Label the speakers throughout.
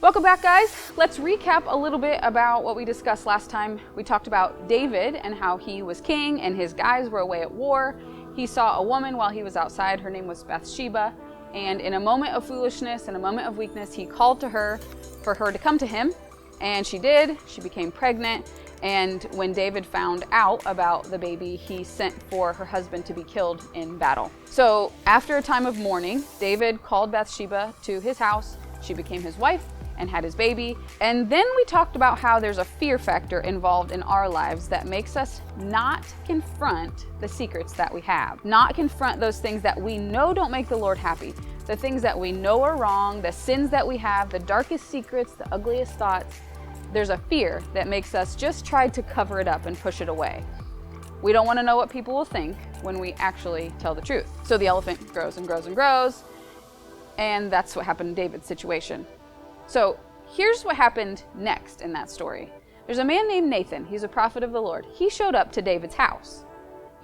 Speaker 1: Welcome back, guys. Let's recap a little bit about what we discussed last time. We talked about David and how he was king and his guys were away at war. He saw a woman while he was outside. Her name was Bathsheba. And in a moment of foolishness and a moment of weakness, he called to her for her to come to him. And she did. She became pregnant. And when David found out about the baby, he sent for her husband to be killed in battle. So after a time of mourning, David called Bathsheba to his house. She became his wife and had his baby. And then we talked about how there's a fear factor involved in our lives that makes us not confront the secrets that we have, not confront those things that we know don't make the Lord happy, the things that we know are wrong, the sins that we have, the darkest secrets, the ugliest thoughts. There's a fear that makes us just try to cover it up and push it away. We don't want to know what people will think when we actually tell the truth. So the elephant grows and grows and grows, and that's what happened in David's situation. So here's what happened next in that story. There's a man named Nathan. He's a prophet of the Lord. He showed up to David's house,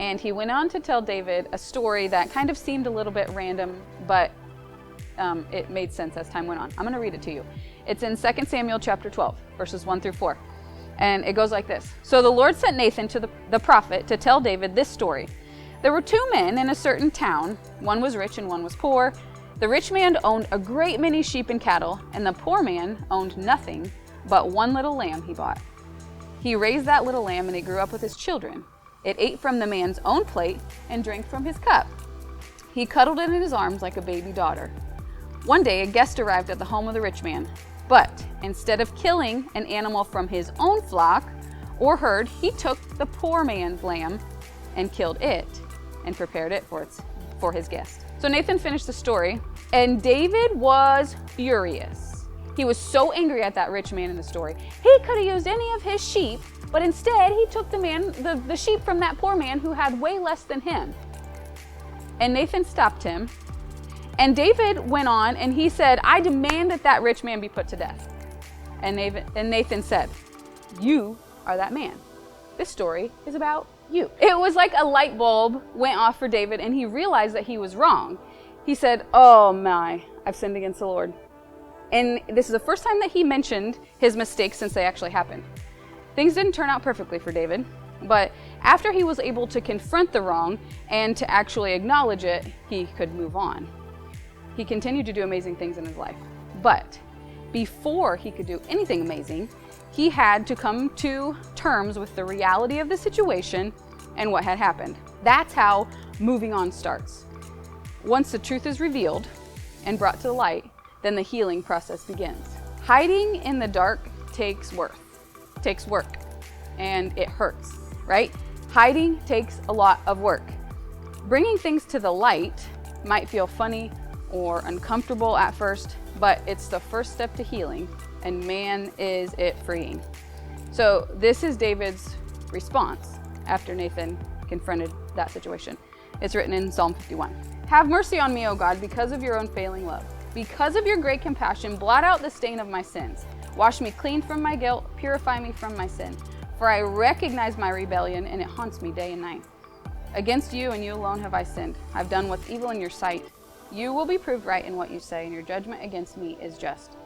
Speaker 1: and he went on to tell David a story that kind of seemed a little bit random, but it made sense as time went on. I'm going to read it to you. It's in 2 Samuel chapter 12, verses 1 through 4. And it goes like this. So the Lord sent Nathan to the prophet to tell David this story. There were two men in a certain town. One was rich and one was poor. The rich man owned a great many sheep and cattle, and the poor man owned nothing but one little lamb he bought. He raised that little lamb, and it grew up with his children. It ate from the man's own plate and drank from his cup. He cuddled it in his arms like a baby daughter. One day, a guest arrived at the home of the rich man, but instead of killing an animal from his own flock or herd, he took the poor man's lamb and killed it and prepared it for his guest. So Nathan finished the story, and David was furious. He was so angry at that rich man in the story. He could have used any of his sheep, but instead he took the sheep from that poor man who had way less than him. And Nathan stopped him, and David went on and he said, I demand that rich man be put to death. And Nathan said, you are that man. This story is about you. It was like a light bulb went off for David, and he realized that he was wrong. He said, oh my, I've sinned against the Lord. And this is the first time that he mentioned his mistakes since they actually happened. Things didn't turn out perfectly for David, but after he was able to confront the wrong and to actually acknowledge it, he could move on. He continued to do amazing things in his life. But before he could do anything amazing, he had to come to terms with the reality of the situation and what had happened. That's how moving on starts. Once the truth is revealed and brought to the light, then the healing process begins. Hiding in the dark takes work, and it hurts, right? Hiding takes a lot of work. Bringing things to the light might feel funny or uncomfortable at first, but it's the first step to healing, and man, is it freeing. So this is David's response after Nathan confronted that situation. It's written in Psalm 51. Have mercy on me, O God, because of your unfailing love. Because of your great compassion, blot out the stain of my sins. Wash me clean from my guilt, purify me from my sin. For I recognize my rebellion, and it haunts me day and night. Against you and you alone have I sinned. I've done what's evil in your sight. You will be proved right in what you say, and your judgment against me is just.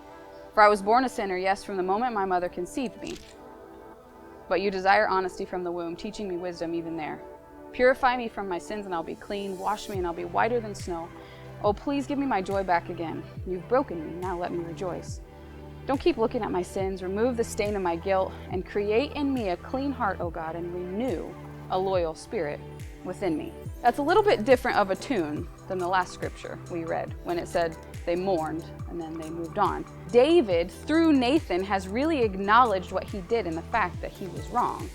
Speaker 1: For I was born a sinner, yes, from the moment my mother conceived me. But you desire honesty from the womb, teaching me wisdom even there. Purify me from my sins, and I'll be clean. Wash me, and I'll be whiter than snow. Oh, please give me my joy back again. You've broken me, now let me rejoice. Don't keep looking at my sins. Remove the stain of my guilt, and create in me a clean heart, O God, and renew a loyal spirit within me. That's a little bit different of a tune than the last scripture we read when it said they mourned and then they moved on. David, through Nathan, has really acknowledged what he did and the fact that he was wrong.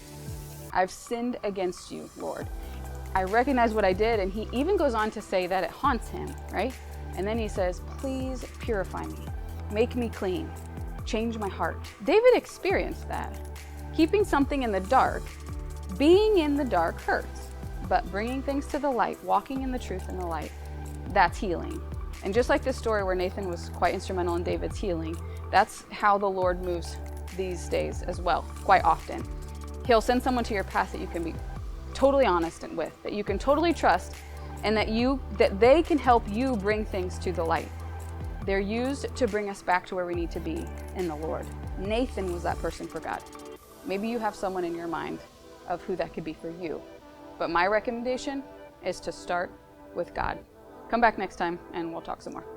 Speaker 1: I've sinned against you, Lord. I recognize what I did, and he even goes on to say that it haunts him, right? And then he says, please purify me, make me clean, change my heart. David experienced that. Keeping something in the dark, being in the dark hurts, but bringing things to the light, walking in the truth in the light, that's healing. And just like this story where Nathan was quite instrumental in David's healing, that's how the Lord moves these days as well, quite often. He'll send someone to your path that you can be totally honest with, that you can totally trust, and that they can help you bring things to the light. They're used to bring us back to where we need to be in the Lord. Nathan was that person for God. Maybe you have someone in your mind of who that could be for you. But my recommendation is to start with God. Come back next time and we'll talk some more.